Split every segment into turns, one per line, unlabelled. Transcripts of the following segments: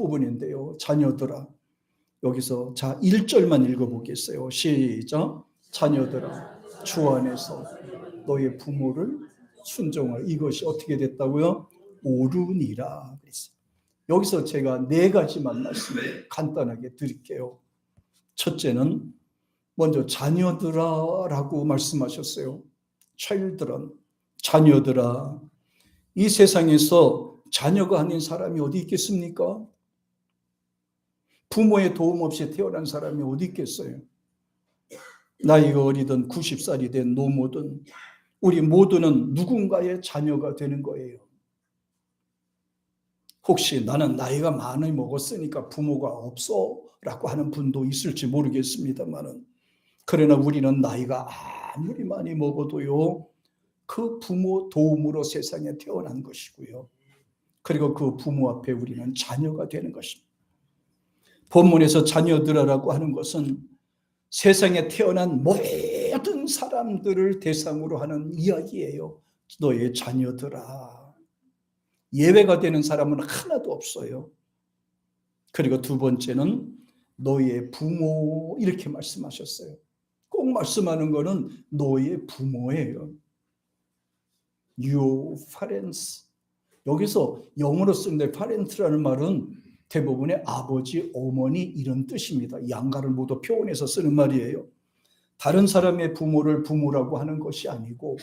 끝부분인데요. 자녀들아. 여기서 자 1절만 읽어보겠어요. 시작. 자녀들아 주 안에서 너의 부모를 순종하라. 이것이 어떻게 됐다고요? 옳으니라 그랬어요. 여기서 제가 4가지만 말씀을 간단하게 드릴게요. 첫째는 먼저 자녀들아라고 말씀하셨어요. children, 자녀들아. 이 세상에서 자녀가 아닌 사람이 어디 있겠습니까? 부모의 도움 없이 태어난 사람이 어디 있겠어요? 나이가 어리든 90살이 된 노모든 우리 모두는 누군가의 자녀가 되는 거예요. 혹시 나는 나이가 많이 먹었으니까 부모가 없어 라고 하는 분도 있을지 모르겠습니다만, 그러나 우리는 나이가 아무리 많이 먹어도요, 그 부모 도움으로 세상에 태어난 것이고요. 그리고 그 부모 앞에 우리는 자녀가 되는 것입니다. 본문에서 자녀들아라고 하는 것은 세상에 태어난 모든 사람들을 대상으로 하는 이야기예요. 너의 자녀들아. 예외가 되는 사람은 하나도 없어요. 그리고 두 번째는 너의 부모, 이렇게 말씀하셨어요. 꼭 말씀하는 거는 너의 부모예요. Your parents. 여기서 영어로 쓰는데 parent라는 말은 대부분의 아버지, 어머니 이런 뜻입니다. 양가를 모두 표현해서 쓰는 말이에요. 다른 사람의 부모를 부모라고 하는 것이 아니고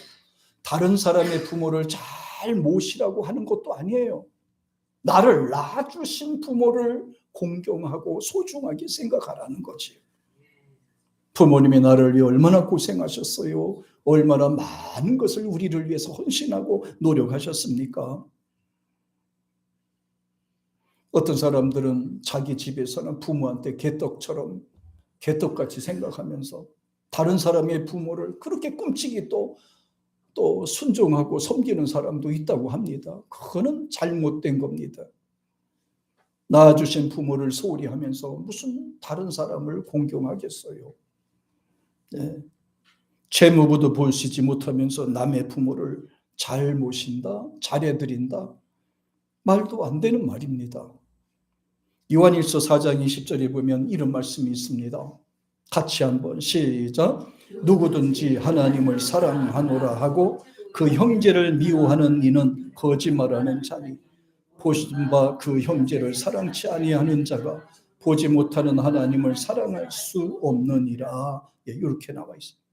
다른 사람의 부모를 잘 모시라고 하는 것도 아니에요. 나를 낳아주신 부모를 공경하고 소중하게 생각하라는 거지. 부모님이 나를 위해 얼마나 고생하셨어요. 얼마나 많은 것을 우리를 위해서 헌신하고 노력하셨습니까? 어떤 사람들은 자기 집에서는 부모한테 개떡처럼 개떡같이 생각하면서 다른 사람의 부모를 그렇게 끔찍이 또 순종하고 섬기는 사람도 있다고 합니다. 그거는 잘못된 겁니다. 낳아주신 부모를 소홀히 하면서 무슨 다른 사람을 공경하겠어요. 네. 재무부도 보시지 못하면서 남의 부모를 잘 모신다, 잘해드린다, 말도 안 되는 말입니다. 요한일서 4장 20절에 보면 이런 말씀이 있습니다. 같이 한번 시작. 누구든지 하나님을 사랑하노라 하고 그 형제를 미워하는 이는 거짓말하는 자니 보신 바 그 형제를 사랑치 아니하는 자가 보지 못하는 하나님을 사랑할 수 없느니라. 이렇게 나와 있습니다.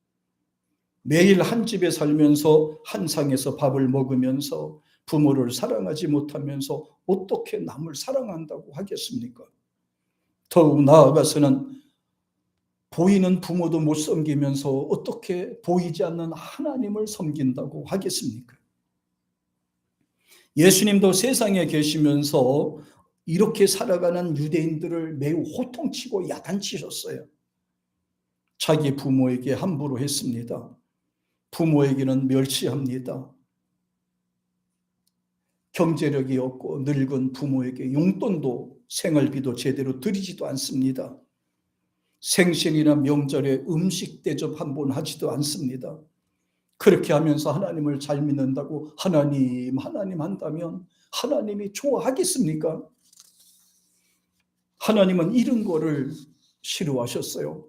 매일 한 집에 살면서 한 상에서 밥을 먹으면서 부모를 사랑하지 못하면서 어떻게 남을 사랑한다고 하겠습니까? 더욱 나아가서는 보이는 부모도 못 섬기면서 어떻게 보이지 않는 하나님을 섬긴다고 하겠습니까? 예수님도 세상에 계시면서 이렇게 살아가는 유대인들을 매우 호통치고 야단치셨어요. 자기 부모에게 함부로 했습니다. 부모에게는 멸시합니다. 경제력이 없고 늙은 부모에게 용돈도 생활비도 제대로 드리지도 않습니다. 생신이나 명절에 음식 대접 한 번 하지도 않습니다. 그렇게 하면서 하나님을 잘 믿는다고 하나님 한다면 하나님이 좋아하겠습니까? 하나님은 이런 거를 싫어하셨어요.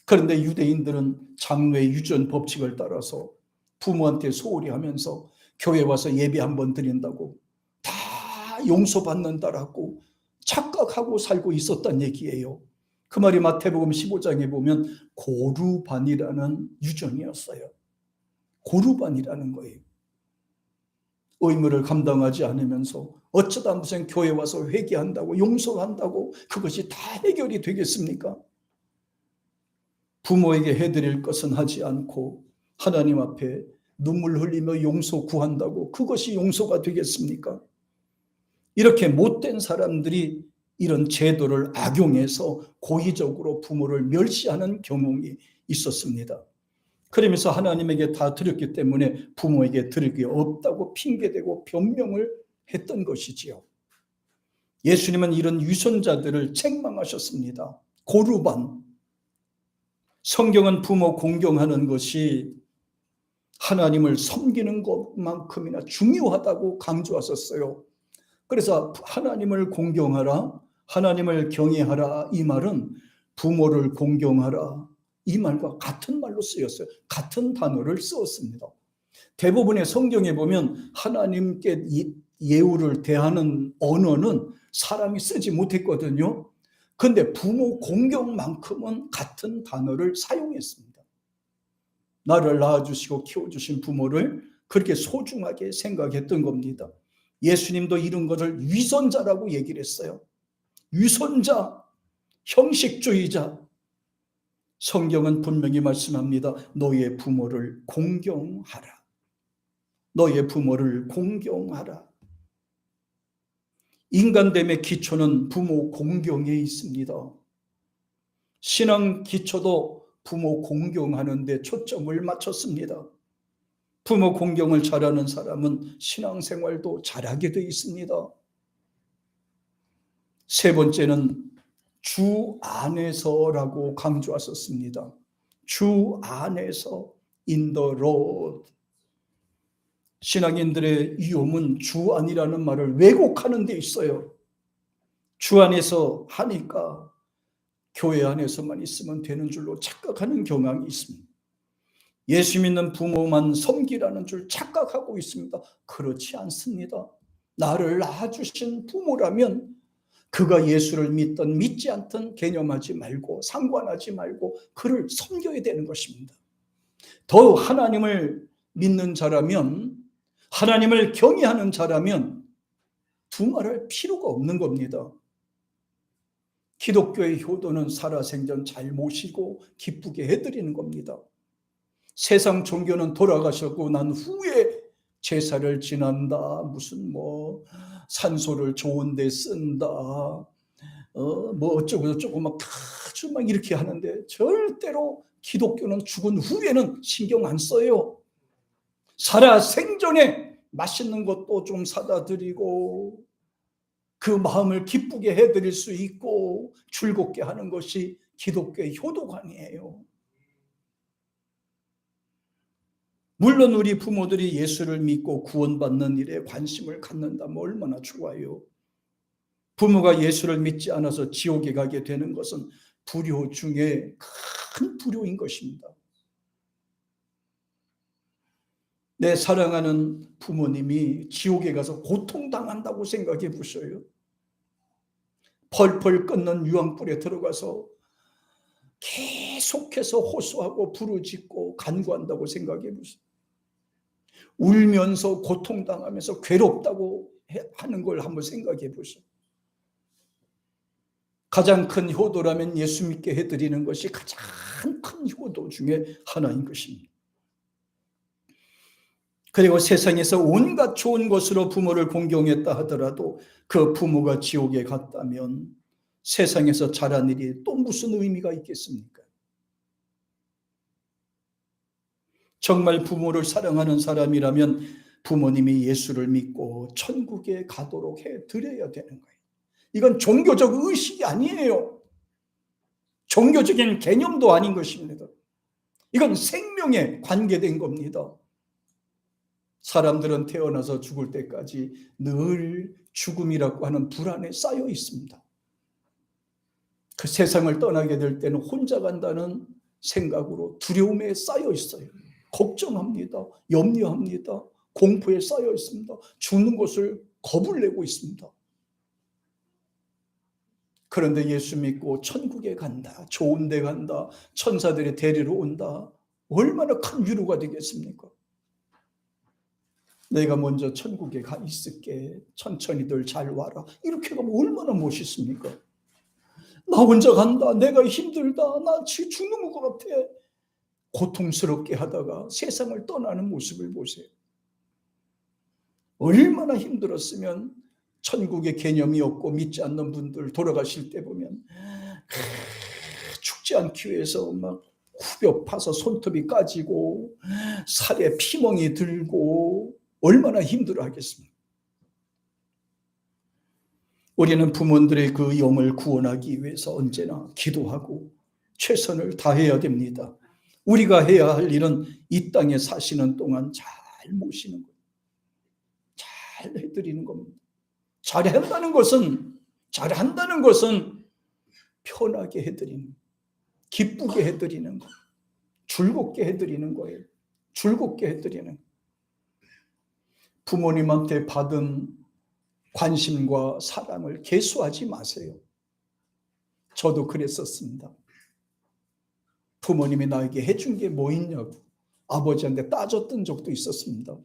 그런데 유대인들은 장로의 유전 법칙을 따라서 부모한테 소홀히 하면서 교회 와서 예배 한 번 드린다고 다 용서받는다라고 착각하고 살고 있었단 얘기예요. 그 말이 마태복음 15장에 보면 고르반이라는 유전이었어요. 고르반이라는 거예요. 의무를 감당하지 않으면서 어쩌다 무슨 교회 와서 회개한다고 용서한다고 그것이 다 해결이 되겠습니까? 부모에게 해드릴 것은 하지 않고 하나님 앞에 눈물 흘리며 용서 구한다고 그것이 용서가 되겠습니까? 이렇게 못된 사람들이 이런 제도를 악용해서 고의적으로 부모를 멸시하는 경향이 있었습니다. 그러면서 하나님에게 다 드렸기 때문에 부모에게 드릴 게 없다고 핑계대고 변명을 했던 것이지요. 예수님은 이런 유선자들을 책망하셨습니다. 고르반. 성경은 부모 공경하는 것이 하나님을 섬기는 것만큼이나 중요하다고 강조하셨어요. 그래서 하나님을 공경하라, 하나님을 경외하라 이 말은 부모를 공경하라 이 말과 같은 말로 쓰였어요. 같은 단어를 쓰었습니다. 대부분의 성경에 보면 하나님께 예우를 대하는 언어는 사람이 쓰지 못했거든요. 그런데 부모 공경만큼은 같은 단어를 사용했습니다. 나를 낳아주시고 키워주신 부모를 그렇게 소중하게 생각했던 겁니다. 예수님도 이런 것을 위선자라고 얘기를 했어요. 위선자, 형식주의자. 성경은 분명히 말씀합니다. 너의 부모를 공경하라. 너의 부모를 공경하라. 인간됨의 기초는 부모 공경에 있습니다. 신앙 기초도 부모 공경하는 데 초점을 맞췄습니다. 부모 공경을 잘하는 사람은 신앙생활도 잘하게 되어 있습니다. 세 번째는 주 안에서라고 강조하셨습니다. 주 안에서 in the Lord. 신앙인들의 위험은 주 안이라는 말을 왜곡하는 데 있어요. 주 안에서 하니까 교회 안에서만 있으면 되는 줄로 착각하는 경향이 있습니다. 예수 믿는 부모만 섬기라는 줄 착각하고 있습니다. 그렇지 않습니다. 나를 낳아주신 부모라면 그가 예수를 믿든 믿지 않든 개념하지 말고 상관하지 말고 그를 섬겨야 되는 것입니다. 더 하나님을 믿는 자라면, 하나님을 경외하는 자라면 두말할 필요가 없는 겁니다. 기독교의 효도는 살아생전 잘 모시고 기쁘게 해드리는 겁니다. 세상 종교는 돌아가셨고 난 후에 제사를 지난다, 무슨 산소를 좋은 데 쓴다, 어쩌고 저쩌고 아주 이렇게 하는데 절대로 기독교는 죽은 후에는 신경 안 써요. 살아생전에 맛있는 것도 좀 사다 드리고 그 마음을 기쁘게 해드릴 수 있고 즐겁게 하는 것이 기독교의 효도관이에요. 물론 우리 부모들이 예수를 믿고 구원받는 일에 관심을 갖는다면 얼마나 좋아요. 부모가 예수를 믿지 않아서 지옥에 가게 되는 것은 불효 중에 큰 불효인 것입니다. 내 사랑하는 부모님이 지옥에 가서 고통당한다고 생각해 보셔요. 펄펄 끓는 유황불에 들어가서 계속해서 호소하고 부르짖고 간구한다고 생각해 보세요. 울면서 고통당하면서 괴롭다고 하는 걸 한번 생각해 보세요. 가장 큰 효도라면 예수 믿게 해드리는 것이 가장 큰 효도 중에 하나인 것입니다. 그리고 세상에서 온갖 좋은 것으로 부모를 공경했다 하더라도 그 부모가 지옥에 갔다면 세상에서 잘한 일이 또 무슨 의미가 있겠습니까? 정말 부모를 사랑하는 사람이라면 부모님이 예수를 믿고 천국에 가도록 해드려야 되는 거예요. 이건 종교적 의식이 아니에요. 종교적인 개념도 아닌 것입니다. 이건 생명에 관계된 겁니다. 사람들은 태어나서 죽을 때까지 늘 죽음이라고 하는 불안에 쌓여 있습니다. 그 세상을 떠나게 될 때는 혼자 간다는 생각으로 두려움에 쌓여 있어요. 걱정합니다. 염려합니다. 공포에 쌓여 있습니다. 죽는 것을 겁을 내고 있습니다. 그런데 예수 믿고 천국에 간다, 좋은 데 간다, 천사들이 데리러 온다, 얼마나 큰 위로가 되겠습니까? 내가 먼저 천국에 가 있을게, 천천히들 잘 와라, 이렇게 가면 얼마나 멋있습니까? 나 혼자 간다, 내가 힘들다, 나 지금 죽는 것 같아, 고통스럽게 하다가 세상을 떠나는 모습을 보세요. 얼마나 힘들었으면 천국의 개념이 없고 믿지 않는 분들 돌아가실 때 보면 죽지 않기 위해서 후벼 파서 손톱이 까지고 살에 피멍이 들고 얼마나 힘들어 하겠습니까? 우리는 부모들의 그 영을 구원하기 위해서 언제나 기도하고 최선을 다해야 됩니다. 우리가 해야 할 일은 이 땅에 사시는 동안 잘 모시는 거예요. 잘 해드리는 겁니다. 잘 한다는 것은 잘한다는 것은 편하게 해드리는, 기쁘게 해드리는 거, 즐겁게 해드리는 거예요. 즐겁게 해드리는. 부모님한테 받은 관심과 사랑을 계수하지 마세요. 저도 그랬었습니다. 부모님이 나에게 해준 게 뭐 있냐고 아버지한테 따졌던 적도 있었습니다.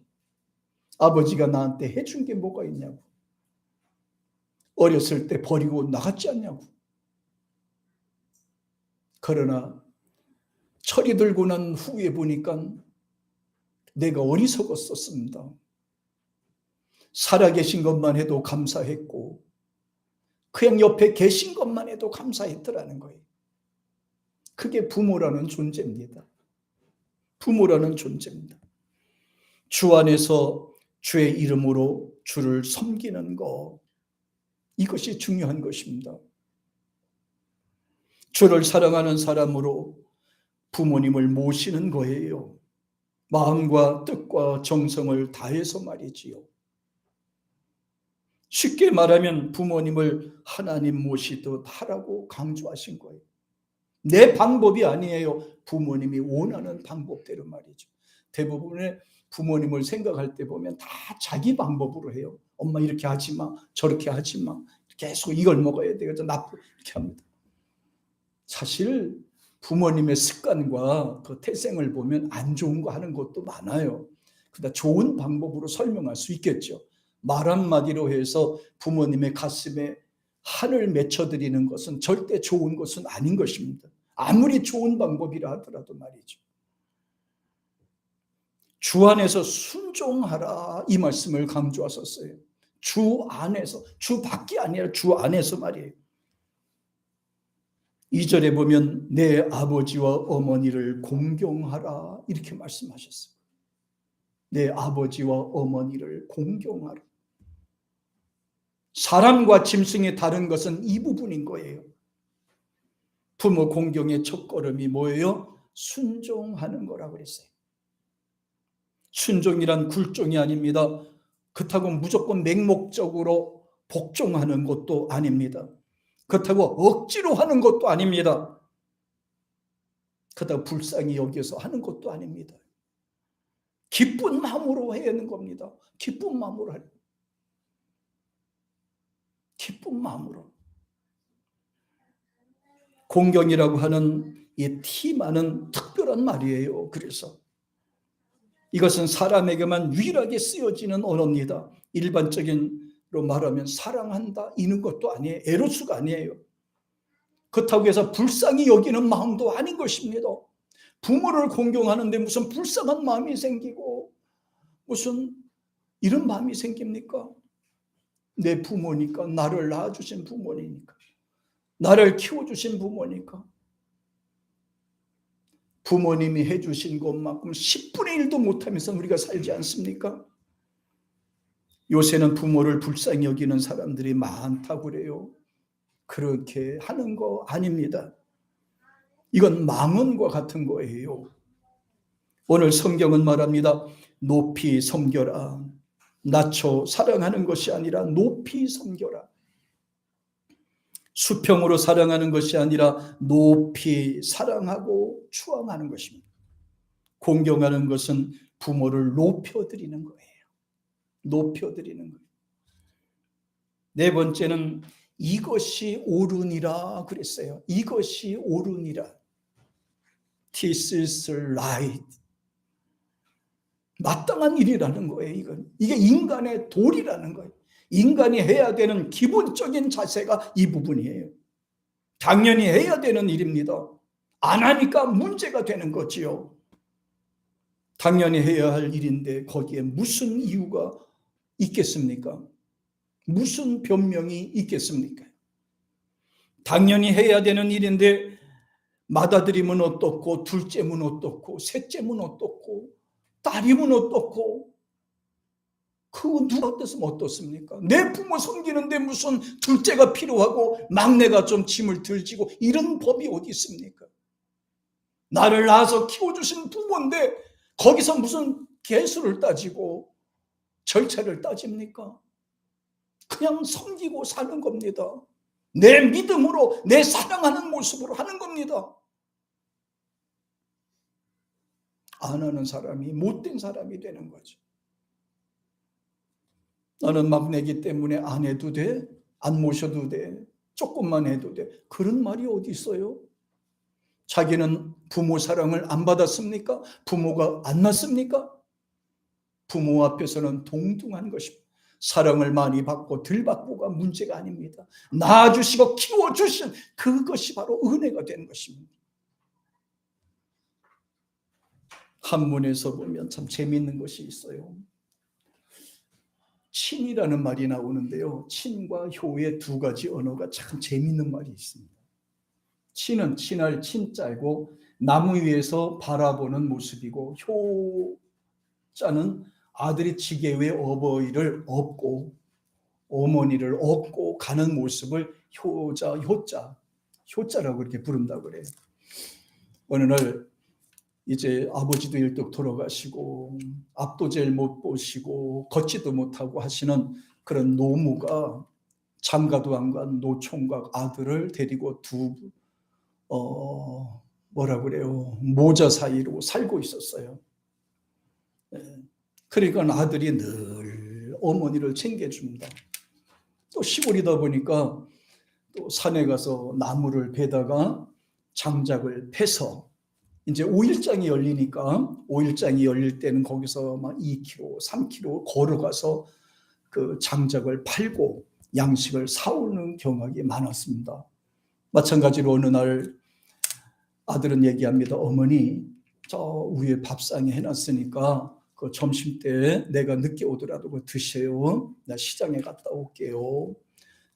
아버지가 나한테 해준 게 뭐가 있냐고. 어렸을 때 버리고 나갔지 않냐고. 그러나 철이 들고 난 후에 보니까 내가 어리석었었습니다. 살아계신 것만 해도 감사했고 그냥 옆에 계신 것만 해도 감사했더라는 거예요. 그게 부모라는 존재입니다. 부모라는 존재입니다. 주 안에서 주의 이름으로 주를 섬기는 것, 이것이 중요한 것입니다. 주를 사랑하는 사람으로 부모님을 모시는 거예요. 마음과 뜻과 정성을 다해서 말이지요. 쉽게 말하면 부모님을 하나님 모시듯 하라고 강조하신 거예요. 내 방법이 아니에요. 부모님이 원하는 방법대로 말이죠. 대부분의 부모님을 생각할 때 보면 다 자기 방법으로 해요. 엄마 이렇게 하지 마, 저렇게 하지 마. 계속 이걸 먹어야 되겠죠. 나쁘게 이렇게 합니다. 사실 부모님의 습관과 그 태생을 보면 안 좋은 거 하는 것도 많아요. 그러나 좋은 방법으로 설명할 수 있겠죠. 말 한마디로 해서 부모님의 가슴에 한을 맺혀드리는 것은 절대 좋은 것은 아닌 것입니다. 아무리 좋은 방법이라 하더라도 말이죠. 주 안에서 순종하라, 이 말씀을 강조하셨어요. 주 안에서, 주 밖이 아니라 주 안에서 말이에요. 2절에 보면 내 아버지와 어머니를 공경하라, 이렇게 말씀하셨어요. 내 아버지와 어머니를 공경하라. 사람과 짐승이 다른 것은 이 부분인 거예요. 부모 공경의 첫걸음이 뭐예요? 순종하는 거라고 그랬어요. 순종이란 굴종이 아닙니다. 그렇다고 무조건 맹목적으로 복종하는 것도 아닙니다. 그렇다고 억지로 하는 것도 아닙니다. 그렇다고 불쌍히 여겨서 하는 것도 아닙니다. 기쁜 마음으로 해야 하는 겁니다. 기쁜 마음으로 하는 거예요. 기쁜 마음으로. 공경이라고 하는 이 티만은 특별한 말이에요. 그래서 이것은 사람에게만 유일하게 쓰여지는 언어입니다. 일반적인로 말하면 사랑한다 이런 것도 아니에요. 에로스가 아니에요. 그렇다고 해서 불쌍히 여기는 마음도 아닌 것입니다. 부모를 공경하는데 무슨 불쌍한 마음이 생기고 무슨 이런 마음이 생깁니까? 내 부모니까, 나를 낳아주신 부모니까, 나를 키워주신 부모니까. 부모님이 해주신 것만큼 10분의 1도 못하면서 우리가 살지 않습니까? 요새는 부모를 불쌍히 여기는 사람들이 많다고 그래요. 그렇게 하는 거 아닙니다. 이건 망언과 같은 거예요. 오늘 성경은 말합니다. 높이 섬겨라. 낮춰 사랑하는 것이 아니라 높이 섬겨라. 수평으로 사랑하는 것이 아니라 높이 사랑하고 추앙하는 것입니다. 공경하는 것은 부모를 높여드리는 거예요. 높여드리는 거예요. 네 번째는 이것이 옳으니라 그랬어요. 이것이 옳으니라. This is right. 마땅한 일이라는 거예요. 이건. 이게 인간의 도리라는 거예요. 인간이 해야 되는 기본적인 자세가 이 부분이에요. 당연히 해야 되는 일입니다. 안 하니까 문제가 되는 거지요. 당연히 해야 할 일인데 거기에 무슨 이유가 있겠습니까? 무슨 변명이 있겠습니까? 당연히 해야 되는 일인데 맏아들이면 어떻고 둘째면 어떻고 셋째면 어떻고 딸이면 어떻고 그거 누가 어떻으면 어떻습니까? 내 부모 섬기는데 무슨 둘째가 필요하고 막내가 좀 짐을 덜 지고 이런 법이 어디 있습니까? 나를 낳아서 키워주신 부모인데 거기서 무슨 개수를 따지고 절차를 따집니까? 그냥 섬기고 사는 겁니다. 내 믿음으로, 내 사랑하는 모습으로 하는 겁니다. 안 하는 사람이 못된 사람이 되는 거죠. 나는 막내기 때문에 안 해도 돼? 안 모셔도 돼? 조금만 해도 돼? 그런 말이 어디 있어요? 자기는 부모 사랑을 안 받았습니까? 부모가 안 낳습니까? 부모 앞에서는 동등한 것입니다. 사랑을 많이 받고 덜 받고가 문제가 아닙니다. 낳아주시고 키워주신 그것이 바로 은혜가 되는 것입니다. 한문에서 보면 참 재미있는 것이 있어요. 친이라는 말이 나오는데요. 친과 효의 두 가지 언어가 참 재미있는 말이 있습니다. 친은 친할 친자이고 나무 위에서 바라보는 모습이고, 효자는 아들이 지게 위해 어버이를 업고 어머니를 업고 가는 모습을 효자라고 이렇게 부른다고 그래요. 어느 날 이제 아버지도 일찍 돌아가시고 앞도 제일 못 보시고 걷지도 못하고 하시는 그런 노무가 장가도 안 간 노총각 아들을 데리고 뭐라 그래요, 모자 사이로 살고 있었어요. 그러니까 아들이 늘 어머니를 챙겨줍니다. 또 시골이다 보니까 또 산에 가서 나무를 베다가 장작을 패서 이제 5일장이 열리니까, 5일장이 열릴 때는 거기서 막 2km, 3km 걸어가서 그 장작을 팔고 양식을 사오는 경향이 많았습니다. 마찬가지로 어느 날 아들은 얘기합니다. 어머니, 저 위에 밥상에 해놨으니까 그 점심 때 내가 늦게 오더라도 그거 드세요. 나 시장에 갔다 올게요.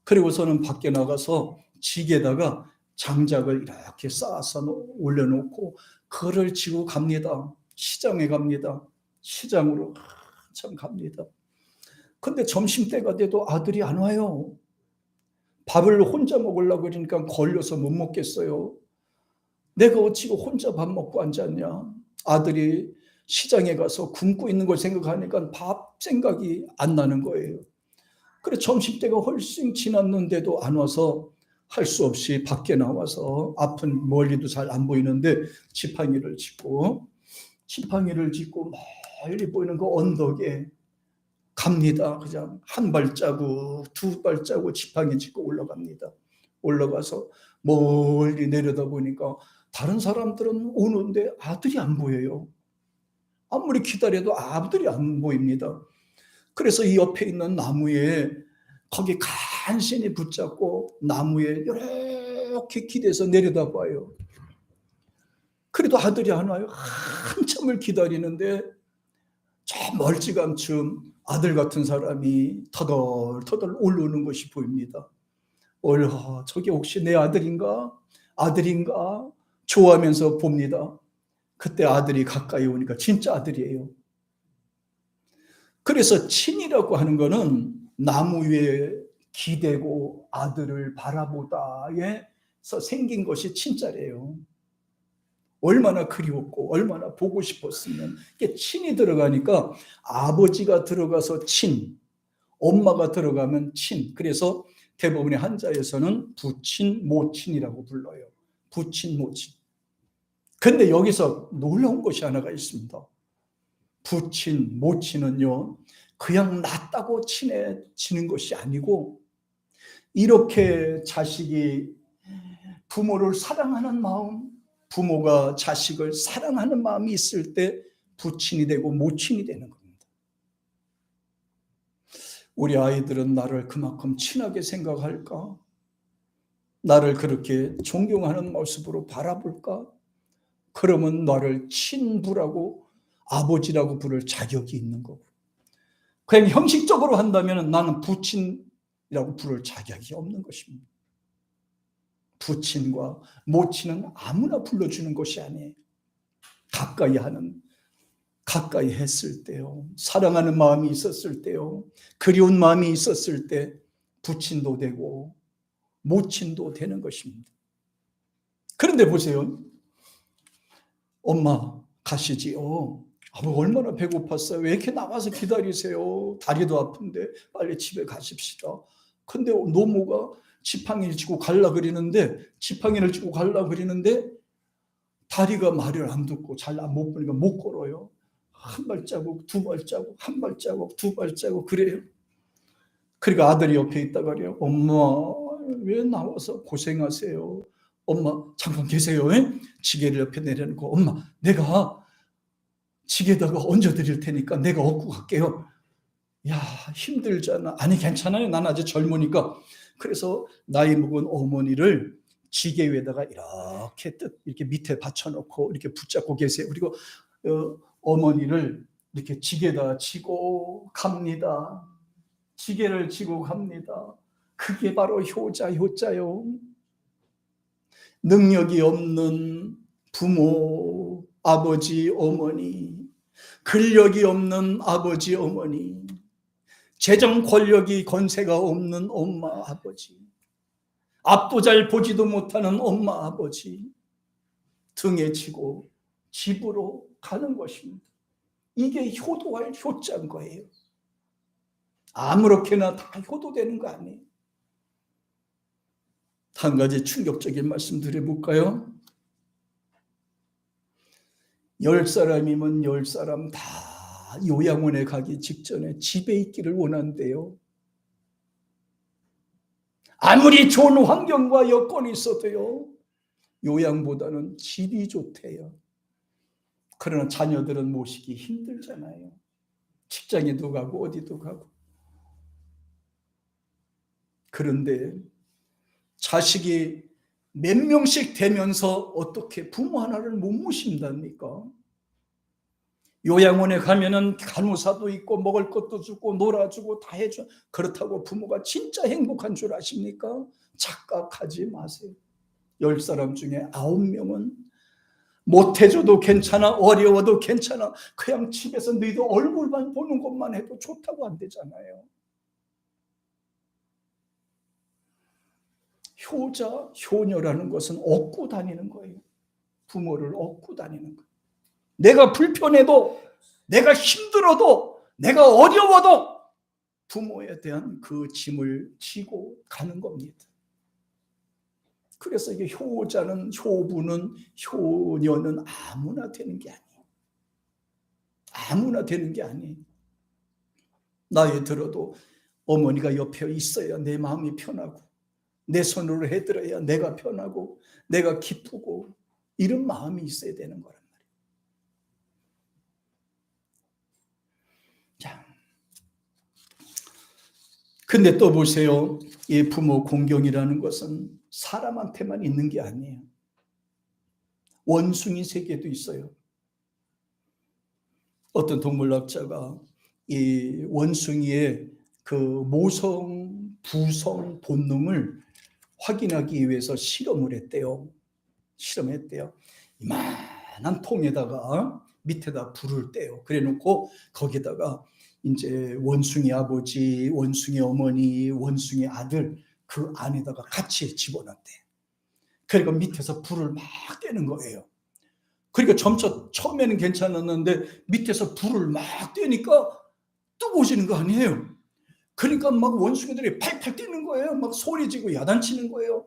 그리고서는 밖에 나가서 지게다가 장작을 이렇게 쌓아서 올려놓고 그를 지고 갑니다. 시장에 갑니다. 시장으로 한참 갑니다. 근데 점심때가 돼도 아들이 안 와요. 밥을 혼자 먹으려고 그러니까 걸려서 못 먹겠어요. 내가 어찌고 혼자 밥 먹고 앉았냐. 아들이 시장에 가서 굶고 있는 걸 생각하니까 밥 생각이 안 나는 거예요. 그래 점심때가 훨씬 지났는데도 안 와서 할 수 없이 밖에 나와서, 앞은 멀리도 잘 안 보이는데 지팡이를 짚고 멀리 보이는 그 언덕에 갑니다. 그냥 한 발자국 두 발자국 지팡이 짚고 올라갑니다. 올라가서 멀리 내려다보니까 다른 사람들은 오는데 아들이 안 보여요. 아무리 기다려도 아들이 안 보입니다. 그래서 이 옆에 있는 나무에 거기 간신히 붙잡고 나무에 이렇게 기대서 내려다봐요. 그래도 아들이 안 와요. 한참을 기다리는데 저 멀찌감치 아들 같은 사람이 터덜터덜 올라오는 것이 보입니다. 저게 혹시 내 아들인가? 좋아하면서 봅니다. 그때 아들이 가까이 오니까 진짜 아들이에요. 그래서 친이라고 하는 거는 나무 위에 기대고 아들을 바라보다에서 생긴 것이 친자래요. 얼마나 그리웠고 얼마나 보고 싶었으면. 이게 친이 들어가니까 아버지가 들어가서 친, 엄마가 들어가면 친. 그래서 대부분의 한자에서는 부친, 모친이라고 불러요. 부친, 모친. 근데 여기서 놀라운 것이 하나가 있습니다. 부친, 모친은요, 그냥 낫다고 친해지는 것이 아니고, 이렇게 자식이 부모를 사랑하는 마음, 부모가 자식을 사랑하는 마음이 있을 때 부친이 되고 모친이 되는 겁니다. 우리 아이들은 나를 그만큼 친하게 생각할까? 나를 그렇게 존경하는 모습으로 바라볼까? 그러면 나를 친부라고, 아버지라고 부를 자격이 있는 거고, 그냥 형식적으로 한다면 나는 부친이라고 부를 자격이 없는 것입니다. 부친과 모친은 아무나 불러주는 것이 아니에요. 가까이 했을 때요, 사랑하는 마음이 있었을 때요, 그리운 마음이 있었을 때 부친도 되고 모친도 되는 것입니다. 그런데 보세요. 엄마 가시지요. 얼마나 배고팠어요. 왜 이렇게 나가서 기다리세요. 다리도 아픈데 빨리 집에 가십시다. 근데 노모가 지팡이를 쥐고 갈라 그리는데 다리가 말을 안 듣고 잘 못 보니까 못 걸어요. 한 발자국, 두 발자국, 한 발자국, 두 발자국 그래요. 그러니까 아들이 옆에 있다가 그래요. 엄마 왜 나와서 고생하세요? 엄마 잠깐 계세요. 지게를 옆에 내려놓고 엄마 내가 지게다가 얹어드릴 테니까 내가 얻고 갈게요. 야 힘들잖아. 아니 괜찮아요. 난 아직 젊으니까. 그래서 나이 먹은 어머니를 지게 위에다가 이렇게 밑에 받쳐놓고 이렇게 붙잡고 계세요. 그리고 어머니를 이렇게 지게다 치고 갑니다. 지게를 지고 갑니다. 그게 바로 효자요. 능력이 없는 부모, 아버지, 어머니, 근력이 없는 아버지, 어머니, 재정 권력이 권세가 없는 엄마, 아버지, 앞도 잘 보지도 못하는 엄마, 아버지 등에 지고 집으로 가는 것입니다. 이게 효도할 효자인 거예요. 아무렇게나 다 효도되는 거 아니에요. 한 가지 충격적인 말씀 드려볼까요? 10사람이면 10사람 다 요양원에 가기 직전에 집에 있기를 원한대요. 아무리 좋은 환경과 여건이 있어도요, 요양보다는 집이 좋대요. 그러나 자녀들은 모시기 힘들잖아요. 직장에도 가고 어디도 가고. 그런데 자식이 몇 명씩 되면서 어떻게 부모 하나를 못 모신답니까? 요양원에 가면은 간호사도 있고 먹을 것도 주고 놀아주고 다 해줘. 그렇다고 부모가 진짜 행복한 줄 아십니까? 착각하지 마세요. 10사람 중에 9명은 못해줘도 괜찮아, 어려워도 괜찮아, 그냥 집에서 너희도 얼굴만 보는 것만 해도 좋다고 안 되잖아요. 효자, 효녀라는 것은 얻고 다니는 거예요. 부모를 얻고 다니는 거예요. 내가 불편해도, 내가 힘들어도, 내가 어려워도 부모에 대한 그 짐을 지고 가는 겁니다. 그래서 이게 효자는, 효부는, 효녀는 아무나 되는 게 아니에요. 아무나 되는 게 아니에요. 나이 들어도 어머니가 옆에 있어야 내 마음이 편하고, 내 손으로 해드려야 내가 편하고 내가 기쁘고, 이런 마음이 있어야 되는 거란 말이에요. 자, 근데 또 보세요. 이 부모 공경이라는 것은 사람한테만 있는 게 아니에요. 원숭이 세계도 있어요. 어떤 동물학자가 이 원숭이의 그 모성, 부성 본능을 확인하기 위해서 실험했대요. 이만한 통에다가 밑에다 불을 떼요. 그래 놓고 거기다가 이제 원숭이 아버지, 원숭이 어머니, 원숭이 아들 그 안에다가 같이 집어넣대. 그러니까 밑에서 불을 막 떼는 거예요. 그러니까 점차 처음에는 괜찮았는데 밑에서 불을 막 떼니까 뜨거워지는 거 아니에요. 그러니까 막 원숭이들이 팔팔 뛰는 거예요. 막 소리지고 야단치는 거예요.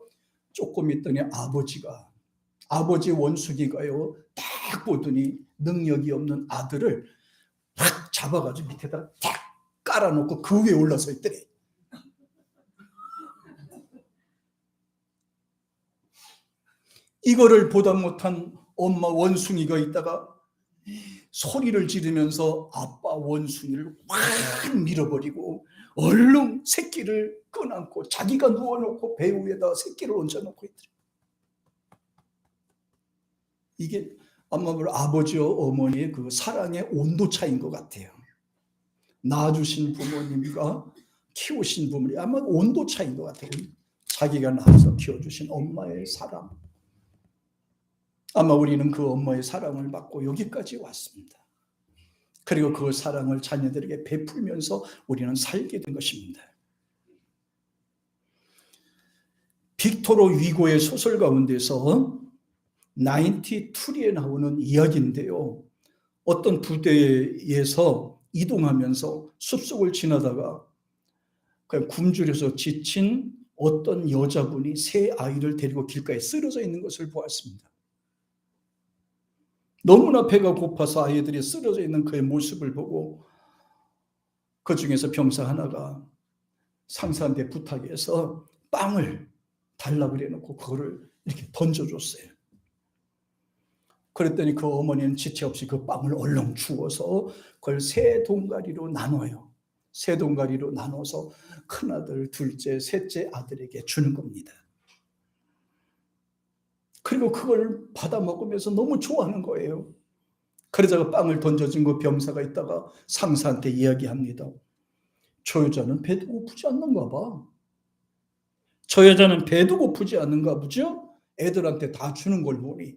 조금 있더니 아버지 원숭이가요, 딱 보더니 능력이 없는 아들을 딱 잡아가지고 밑에다 딱 깔아놓고 그 위에 올라서 있더래. 이거를 보다 못한 엄마 원숭이가 있다가 소리를 지르면서 아빠 원숭이를 확 밀어버리고 얼른 새끼를 껴안고 자기가 누워놓고 배 위에다 새끼를 얹어놓고 있더래. 이게 아마 아버지와 어머니의 그 사랑의 온도 차이인 것 같아요. 낳아주신 부모님과 키우신 부모님, 아마 온도 차이인 것 같아요. 자기가 낳아서 키워주신 엄마의 사랑. 아마 우리는 그 엄마의 사랑을 받고 여기까지 왔습니다. 그리고 그 사랑을 자녀들에게 베풀면서 우리는 살게 된 것입니다. 빅토르 위고의 소설 가운데서 92에 나오는 이야기인데요. 어떤 부대에서 이동하면서 숲속을 지나다가 그냥 굶주려서 지친 어떤 여자분이 새 아이를 데리고 길가에 쓰러져 있는 것을 보았습니다. 너무나 배가 고파서 아이들이 쓰러져 있는 그의 모습을 보고 그 중에서 병사 하나가 상사한테 부탁해서 빵을 달라고 그래놓고 그거를 이렇게 던져줬어요. 그랬더니 그 어머니는 지체 없이 그 빵을 얼렁 주워서 그걸 세 동가리로 나눠요. 세 동가리로 나눠서 큰아들, 둘째, 셋째 아들에게 주는 겁니다. 그리고 그걸 받아 먹으면서 너무 좋아하는 거예요. 그러자 그 빵을 던져준 그 병사가 있다가 상사한테 이야기합니다. 저 여자는 배도 고프지 않는가 봐. 저 여자는 배도 고프지 않는가 보죠? 애들한테 다 주는 걸 보니.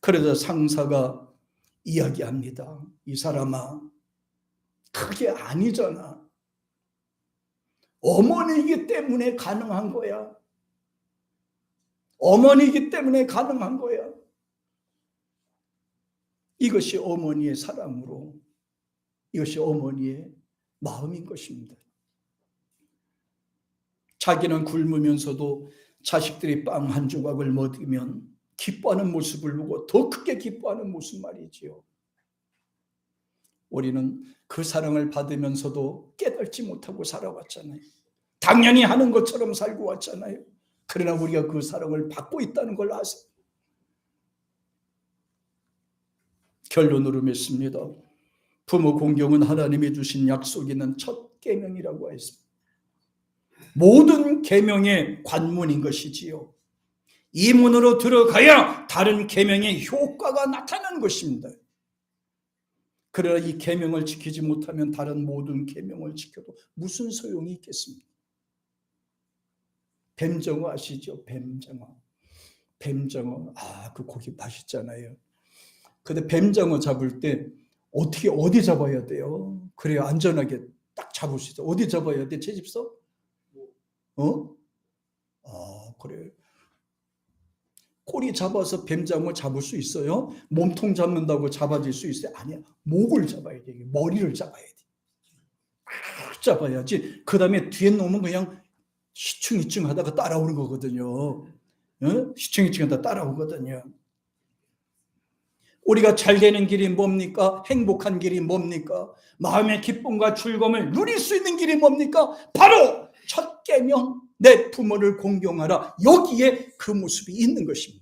그러자 상사가 이야기합니다. 이 사람아, 그게 아니잖아. 어머니이기 때문에 가능한 거야. 어머니이기 때문에 가능한 거야. 이것이 어머니의 사랑으로, 이것이 어머니의 마음인 것입니다. 자기는 굶으면서도 자식들이 빵 한 조각을 먹으면 기뻐하는 모습을 보고 더 크게 기뻐하는 모습 말이지요. 우리는 그 사랑을 받으면서도 깨닫지 못하고 살아왔잖아요. 당연히 하는 것처럼 살고 왔잖아요. 그러나 우리가 그 사랑을 받고 있다는 걸 아세요? 결론으로 맺습니다. 부모 공경은 하나님이 주신 약속 있는 첫 계명이라고 했습니다. 모든 계명의 관문인 것이지요. 이 문으로 들어가야 다른 계명의 효과가 나타나는 것입니다. 그러나 이 계명을 지키지 못하면 다른 모든 계명을 지켜도 무슨 소용이 있겠습니까? 뱀정어 아시죠? 뱀정어. 뱀정어. 그 고기 맛있잖아요. 근데 뱀정어 잡을 때 어디 잡아야 돼요? 그래야 안전하게 딱 잡을 수 있어. 어디 잡아야 돼? 채집서? 그래요. 꼬리 잡아서 뱀장어 잡을 수 있어요? 몸통 잡는다고 잡아질 수 있어요? 아니야. 목을 잡아야 돼. 머리를 잡아야 돼. 잡아야지. 그 다음에 뒤에 놓으면 그냥 시충이충 하다가 따라오는 거거든요. 시충이충 하다가 따라오거든요. 우리가 잘 되는 길이 뭡니까? 행복한 길이 뭡니까? 마음의 기쁨과 즐거움을 누릴 수 있는 길이 뭡니까? 바로 첫 계명, 내 부모를 공경하라. 여기에 그 모습이 있는 것입니다.